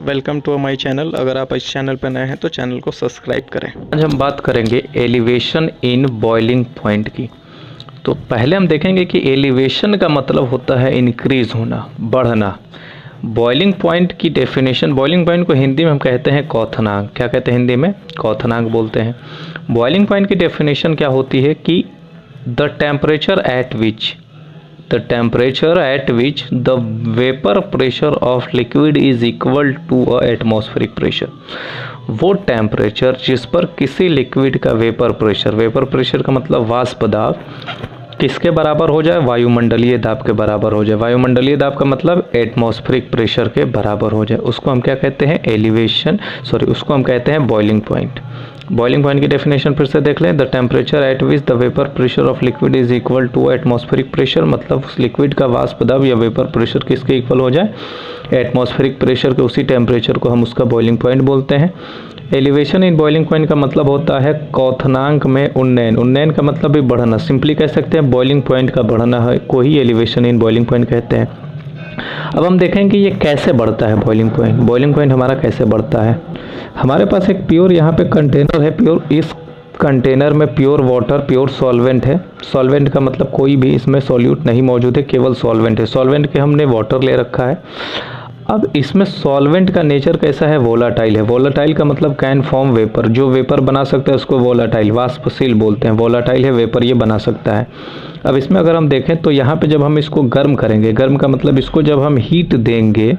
Welcome to my channel. अगर आप इस चैनल पर नए हैं तो चैनल को सब्सक्राइब करें। आज हम बात करेंगे एलिवेशन इन बॉइलिंग पॉइंट की। तो पहले हम देखेंगे कि एलिवेशन का मतलब होता है इंक्रीज होना, बढ़ना। बॉइलिंग पॉइंट की डेफिनेशन, बॉइलिंग पॉइंट को हिंदी में हम कहते हैं क्वथनांक। क्या कहते हैं हिंदी में? क्वथनांक बोलते हैं। बॉइलिंग पॉइंट की डेफिनेशन क्या होती है कि the temperature at which the vapor pressure of liquid is equal to a atmospheric pressure। वो टेम्परेचर जिस पर किसी लिक्विड का वेपर प्रेशर का मतलब वाष्प दाब किसके बराबर हो जाए? वायुमंडलीय दाब के बराबर हो जाए। वायुमंडलीय दाब का मतलब एटमॉस्फेरिक प्रेशर के बराबर हो जाए, उसको हम क्या कहते हैं? उसको हम कहते हैं बॉइलिंग पॉइंट। बॉइलिंग पॉइंट की डेफिनेशन फिर से देख लें। The temperature at which the vapour pressure of liquid is equal to atmospheric pressure, मतलब उस लिक्विड का वाष्प दाब या वेपर प्रेशर किसके इक्वल हो जाए? एटमॉस्फेरिक प्रेशर के। उसी टेम्परेचर को हम उसका बॉइलिंग पॉइंट बोलते हैं। एलिवेशन इन बॉइलिंग पॉइंट का मतलब होता है क्वथनांक में उन्नयन। उन्नयन का मतलब भी बढ़ना, सिंपली कह सकते हैं बॉइलिंग पॉइंट का बढ़ना है को ही एलिवेशन इन बॉइलिंग पॉइंट कहते हैं। अब हम देखें कि ये कैसे बढ़ता है बॉइलिंग पॉइंट। बॉइलिंग पॉइंट हमारा कैसे बढ़ता है? हमारे पास एक प्योर यहाँ पे कंटेनर है। इस कंटेनर में प्योर वाटर, प्योर सॉल्वेंट है। सॉल्वेंट का मतलब कोई भी इसमें सॉल्यूट नहीं मौजूद है, केवल सॉल्वेंट है। सॉल्वेंट के हमने वाटर ले रखा है। अब इसमें सॉल्वेंट का नेचर कैसा है? वोलाटाइल है। वोलाटाइल का मतलब कैन फॉर्म वेपर, जो वेपर बना सकता है उसको वोलाटाइल, वाष्पशील बोलते हैं। वोलाटाइल है, वेपर ये बना सकता है। अब इसमें अगर हम देखें तो यहाँ पे जब हम इसको गर्म करेंगे, गर्म का मतलब इसको जब हम हीट देंगे,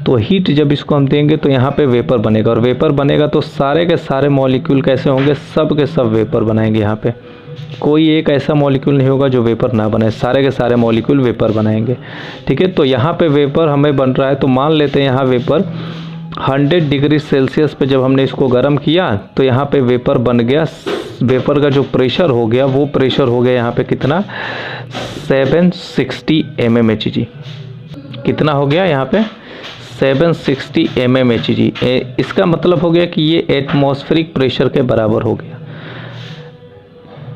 तो हीट जब इसको हम देंगे तो यहाँ पे वेपर बनेगा, और वेपर बनेगा तो सारे के सारे मॉलिक्यूल कैसे होंगे? सब के सब वेपर बनाएंगे। यहाँ पे कोई एक ऐसा मॉलिक्यूल नहीं होगा जो वेपर ना बनाए, सारे के सारे मॉलिक्यूल वेपर बनाएंगे। ठीक है, तो यहाँ पे वेपर हमें बन रहा है, तो मान लेते हैं यहाँ वेपर 100 डिग्री सेल्सियस पे जब हमने इसको गर्म किया तो यहाँ पे वेपर बन गया। वेपर का जो प्रेशर हो गया वो प्रेशर हो गया यहाँ पे कितना? 760 mmHg। कितना हो गया यहाँ पे? 760 mmHg। इसका मतलब हो गया कि ये एटमॉस्फेरिक प्रेशर के बराबर हो गया।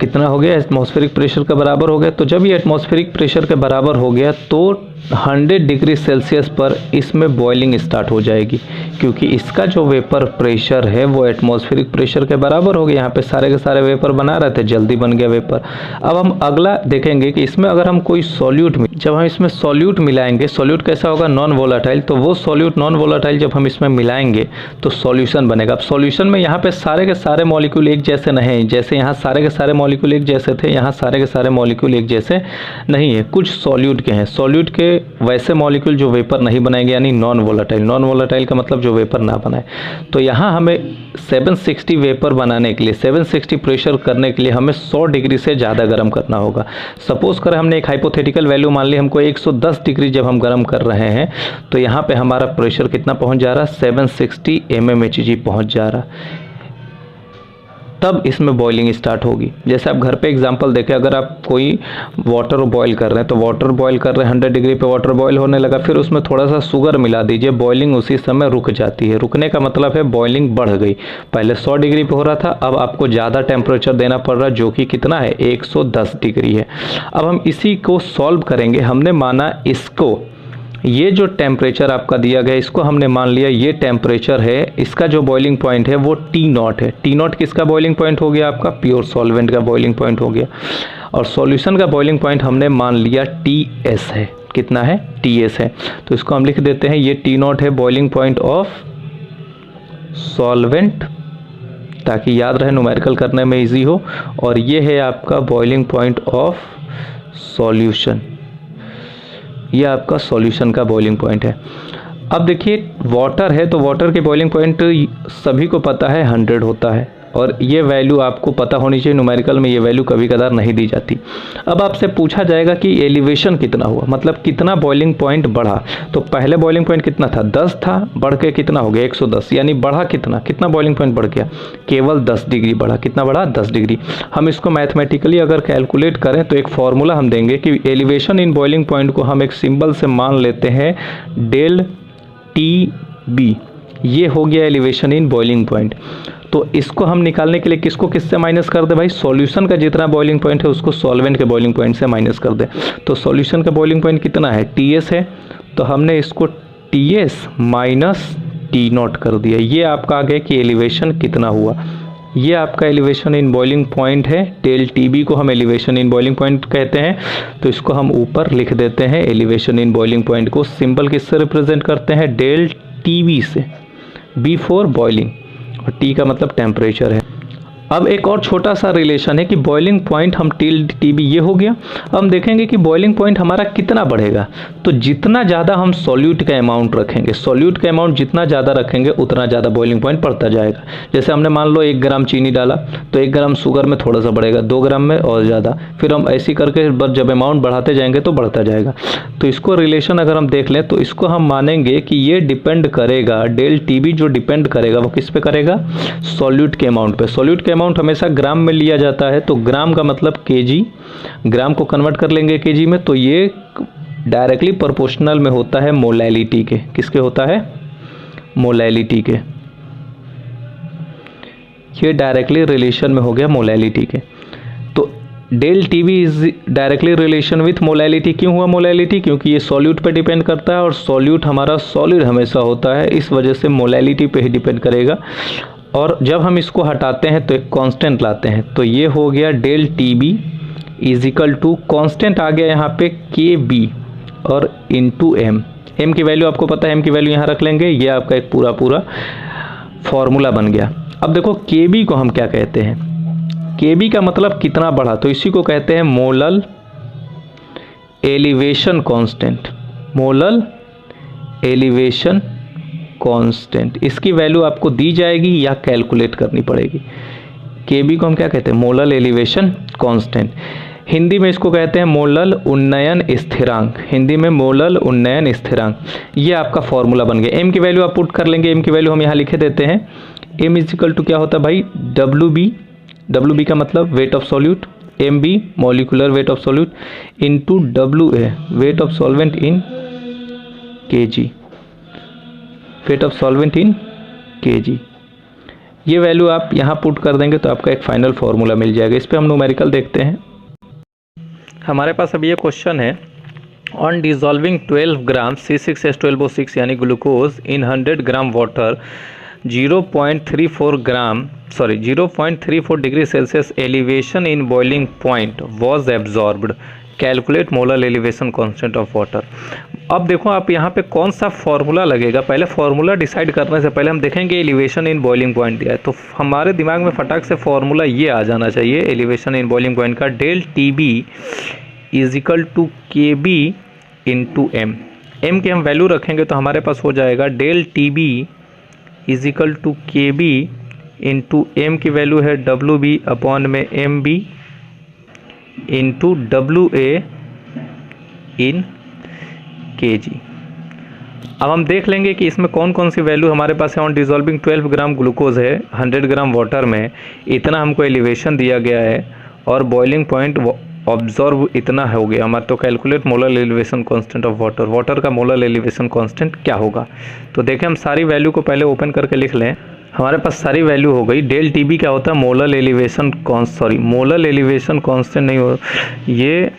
कितना हो गया? एटमॉस्फेरिक प्रेशर के बराबर हो गया। तो जब ये एटमॉस्फेरिक प्रेशर के बराबर हो गया तो 100 डिग्री सेल्सियस पर इसमें बॉइलिंग स्टार्ट हो जाएगी, क्योंकि इसका जो वेपर प्रेशर है वो एटमॉस्फेरिक प्रेशर के बराबर हो गया। यहाँ पे सारे के सारे वेपर बना रहे थे, जल्दी बन गया वेपर। अब हम अगला देखेंगे कि इसमें अगर हम कोई सॉल्यूट, जब हम इसमें सॉल्यूट मिलाएंगे, सॉल्यूट कैसा होगा? Non volatile. तो वो सॉल्यूट नॉन वोलाटाइल जब हम इसमें मिलाएंगे तो सॉल्यूशन बनेगा। अब सॉल्यूशन में यहाँ पे सारे के सारे मॉलिक्यूल एक जैसे नहीं, जैसे यहाँ सारे के सारे मॉलिक्यूल एक जैसे थे, यहाँ सारे के सारे मॉलिक्यूल एक जैसे नहीं है, कुछ सॉल्यूट के हैं। सॉल्यूट के वैसे मॉलिक्यूल जो वेपर नहीं बनाएंगे, यानी नॉन वोलाटाइल। नॉन वोलाटाइल का मतलब जो वेपर ना बनाए। तो यहाँ हमें 760 वेपर बनाने के लिए, 760 प्रेशर करने के लिए हमें 100 डिग्री से ज़्यादा गर्म करना होगा। सपोज करें हमने एक हाइपोथेटिकल वैल्यू मान ली, हमको 110 डिग्री जब हम गर्म कर रहे हैं तो यहाँ पे हमारा प्रेशर कितना पहुँच जा रहा? 760 mmHg पहुँच जा रहा। तब इसमें बॉइलिंग स्टार्ट होगी। जैसे आप घर पे एग्जांपल देखें, अगर आप कोई वाटर बॉईल कर रहे हैं तो वाटर बॉईल कर रहे हैं, 100 डिग्री पे वाटर बॉईल होने लगा, फिर उसमें थोड़ा सा शुगर मिला दीजिए, बॉइलिंग उसी समय रुक जाती है। रुकने का मतलब है बॉइलिंग बढ़ गई। पहले 100 डिग्री पे हो रहा था, अब आपको ज़्यादा टेम्परेचर देना पड़ रहा है, जो कि कितना है? 110 डिग्री है। अब हम इसी को सॉल्व करेंगे। हमने माना इसको, ये जो टेम्परेचर आपका दिया गया इसको हमने मान लिया ये टेम्परेचर है, इसका जो बॉइलिंग पॉइंट है वो T0 है। T0 किसका बॉइलिंग पॉइंट हो गया? आपका प्योर सॉल्वेंट का बॉइलिंग पॉइंट हो गया। और सॉल्यूशन का बॉइलिंग पॉइंट हमने मान लिया TS है। कितना है? TS है। तो इसको हम लिख देते हैं, ये T0 है बॉइलिंग पॉइंट ऑफ सॉल्वेंट, ताकि याद रहे, न्यूमेरिकल करने में ईजी हो। और ये है आपका बॉइलिंग पॉइंट ऑफ सॉल्यूशन, ये आपका सॉल्यूशन का बॉइलिंग पॉइंट है। अब देखिए वाटर है, तो वाटर के बॉइलिंग पॉइंट सभी को पता है 100 होता है, और ये वैल्यू आपको पता होनी चाहिए। न्यूमेरिकल में ये वैल्यू कभी कदार नहीं दी जाती। अब आपसे पूछा जाएगा कि एलिवेशन कितना हुआ, मतलब कितना बॉइलिंग पॉइंट बढ़ा। तो पहले बॉइलिंग पॉइंट कितना था? 10 था, बढ़ के कितना हो गया? 110। यानी बढ़ा कितना बॉइलिंग पॉइंट बढ़ गया? केवल 10 डिग्री बढ़ा। कितना बढ़ा? 10 डिग्री। हम इसको मैथमेटिकली अगर कैलकुलेट करें तो एक फॉर्मूला हम देंगे कि एलिवेशन इन बॉइलिंग पॉइंट को हम एक सिंबल से मान लेते हैं ΔTB। ये हो गया एलिवेशन इन बॉइलिंग पॉइंट। तो इसको हम निकालने के लिए किसको किससे माइनस कर दे भाई? सॉल्यूशन का जितना बॉइलिंग पॉइंट है उसको सॉल्वेंट के बॉइलिंग पॉइंट से माइनस कर दे। तो सॉल्यूशन का बॉइलिंग पॉइंट कितना है? TS है। तो हमने इसको TS माइनस टी नॉट कर दिया। ये आपका आ गया कि एलिवेशन कितना हुआ। ये आपका एलिवेशन इन बॉइलिंग पॉइंट है, डेल टी बी को हम एलिवेशन इन बॉइलिंग पॉइंट कहते हैं, तो इसको हम ऊपर लिख देते हैं। एलिवेशन इन बॉइलिंग पॉइंट को सिंबल किससे रिप्रेजेंट करते हैं, डेल टी बी से, बी फॉर बॉइलिंग और टी का मतलब टेम्परेचर है। अब एक और छोटा सा रिलेशन है कि बॉइलिंग पॉइंट हम टिल टी बी ये हो गया। अब हम देखेंगे कि बॉइलिंग पॉइंट हमारा कितना बढ़ेगा, तो जितना ज़्यादा हम सॉल्यूट का अमाउंट रखेंगे, सॉल्यूट का अमाउंट जितना ज़्यादा रखेंगे उतना ज़्यादा बॉइलिंग पॉइंट बढ़ता जाएगा। जैसे हमने मान लो 1 ग्राम चीनी डाला तो 1 ग्राम शुगर में थोड़ा सा बढ़ेगा, 2 ग्राम में और ज़्यादा, फिर हम ऐसे करके जब अमाउंट बढ़ाते जाएंगे तो बढ़ता जाएगा। तो इसको रिलेशन अगर हम देख लें तो इसको हम मानेंगे कि ये डिपेंड करेगा, डेल टी बी जो डिपेंड करेगा वो किस पे करेगा, सॉल्यूट के अमाउंट पे। सॉल्यूट के अमाउंट हमेशा ग्राम में लिया जाता है, तो ग्राम का मतलब केजी, ग्राम को कन्वर्ट कर लेंगे केजी में, तो ये डायरेक्टली प्रोपोर्शनल में होता है मोलैलिटी के। किसके होता है, मोलैलिटी के। ये डायरेक्टली रिलेशन में हो गया मोलैलिटी के। तो del T B is directly relation with molality. क्यों हुआ मोलैलिटी, क्योंकि ये सॉल्यूट पे डिपेंड करता है और सॉल्यूट हमारा सॉलिड हमेशा होता है, इस वजह से मोलैलिटी पे ही डिपेंड करेगा। और जब हम इसको हटाते हैं तो एक कांस्टेंट लाते हैं, तो ये हो गया del T B is equal to, constant आ गया यहाँ पे के बी और इनटू एम। एम की वैल्यू आपको पता है, एम की वैल्यू यहाँ रख लेंगे, ये आपका एक पूरा फॉर्मूला बन गया। अब देखो के बी को हम क्या कहते हैं, के बी का मतलब कितना बढ़ा, तो इसी को कहते हैं molal elevation constant, molal elevation constant. इसकी वैल्यू आपको दी जाएगी या कैलकुलेट करनी पड़ेगी। के बी को हम क्या कहते हैं, मोलल एलिवेशन कांस्टेंट। हिंदी में इसको कहते हैं मोलल उन्नयन स्थिरांक, हिंदी में मोलल उन्नयन स्थिरांक। ये आपका फॉर्मूला बन गया। एम की वैल्यू आप पुट कर लेंगे, एम की वैल्यू हम यहाँ लिखे देते हैं। एम इज इक्वल टू क्या होता है भाई, डब्ल्यू बी, डब्ल्यू बी का मतलब weight of solute, M B molecular weight of solute into W A weight of solvent in kg, weight of solvent in kg. ये वैल्यू आप यहाँ put कर देंगे तो आपका एक फाइनल फार्मूला मिल जाएगा। इस पे हम न्यूमेरिकल देखते हैं। हमारे पास अभी ये क्वेश्चन है, ऑन डिजॉल्विंग 12 ग्राम C6H12O6 यानी glucose in 100 gram water 0.34 degree Celsius elevation in boiling point was absorbed, calculate molar elevation constant of water. अब देखो आप यहाँ पे कौन सा फॉर्मूला लगेगा, पहले फॉर्मूला डिसाइड करने से पहले हम देखेंगे एलिवेशन इन बॉइलिंग पॉइंट दिया है, तो हमारे दिमाग में फटाक से फॉर्मूला ये आ जाना चाहिए एलिवेशन इन बॉइलिंग पॉइंट का, del T B is equal to K B into M. M की हम वैल्यू रखेंगे तो हमारे पास हो जाएगा del T B is equal to K B into M की वैल्यू है डब्ल्यू बी अपॉन में M B into W A in K G. अब हम देख लेंगे कि इसमें कौन कौन सी वैल्यू हमारे पास है। ऑन डिजॉल्विंग 12 ग्राम ग्लूकोज है 100 ग्राम वाटर में, इतना हमको एलिवेशन दिया गया है और बॉइलिंग पॉइंट ऑब्जॉर्व इतना हो गया हमारा, तो calculate molar elevation constant of water, water का मोलर एलिवेशन कांस्टेंट क्या होगा। तो देखें हम सारी वैल्यू को पहले ओपन करके लिख लें। हमारे पास सारी वैल्यू हो गई। डेल टी बी क्या होता है, molar elevation molar elevation constant नहीं हो, ये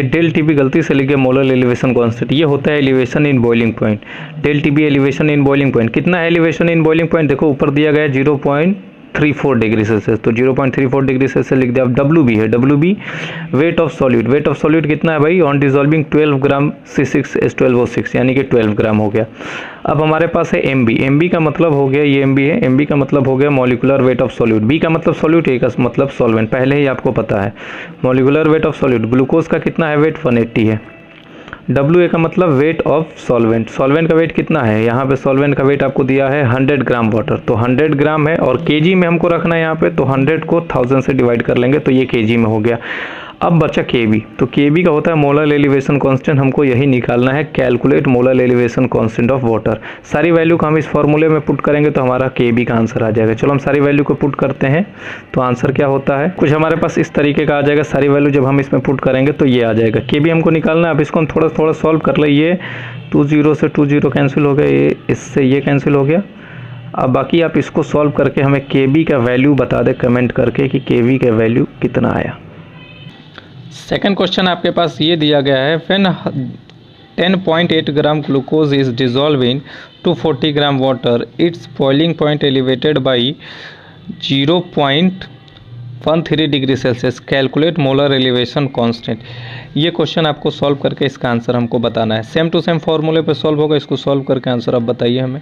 डेल टी बी गलती से लिखे मोलर एलिवेशन कांस्टेंट, ये होता है elevation in boiling point. Del T B elevation in boiling point कितना है, एलिवेशन इन बॉइलिंग पॉइंट देखो ऊपर दिया गया है 0.34 डिग्री सेल्सियस, तो 0.34 डिग्री सेल्सियस लिख दिया। अब डब्ल्यू बी है, W B weight of solute, weight of solute कितना है भाई, ऑन डिजॉल्विंग 12 ग्राम C6H12O6 यानी कि 12 ग्राम हो गया। अब हमारे पास है एम बी, एम बी का मतलब हो गया, ये एम बी है, एम बी का मतलब हो गया molecular weight of solute, B का मतलब सॉल्यूट, ए का मतलब सॉल्वेंट, पहले ही आपको पता है। Molecular weight of solute glucose का कितना है वेट, 180 है। डब्ल्यू ए का मतलब वेट ऑफ सॉल्वेंट, सॉल्वेंट का वेट कितना है, यहाँ पे सॉल्वेंट का वेट आपको दिया है 100 ग्राम वाटर, तो 100 ग्राम है और केजी में हमको रखना है यहाँ पे, तो 100 को 1000 से डिवाइड कर लेंगे तो ये केजी में हो गया। अब बचा के बी, तो के बी का होता है मोलर एलिवेशन कांस्टेंट, हमको यही निकालना है, calculate molar elevation constant of water. सारी वैल्यू को हम इस फॉर्मूले में पुट करेंगे तो हमारा के बी का आंसर आ जाएगा। चलो हम सारी वैल्यू को पुट करते हैं, तो आंसर क्या होता है, कुछ हमारे पास इस तरीके का आ जाएगा। सारी वैल्यू जब हम इसमें पुट करेंगे तो ये आ जाएगा, के बी हमको निकालना है। अब इसको हम थोड़ा थोड़ा सॉल्व कर ले, ये 2 0 से 2 0 कैंसिल हो गया, ये इससे ये कैंसिल हो गया। अब बाकी आप इसको सॉल्व करके हमें के बी का वैल्यू बता दें कमेंट करके कि के बी का वैल्यू कितना आया। सेकंड क्वेश्चन आपके पास ये दिया गया है, when 10.8 gram glucose is dissolve in 240 gram water, it's boiling point elevated by 0.13 degree Celsius, calculate molar elevation constant. ये क्वेश्चन आपको सॉल्व करके इसका आंसर हमको बताना है। सेम टू सेम फॉर्मूले पे सॉल्व होगा, इसको सॉल्व करके आंसर आप बताइए हमें।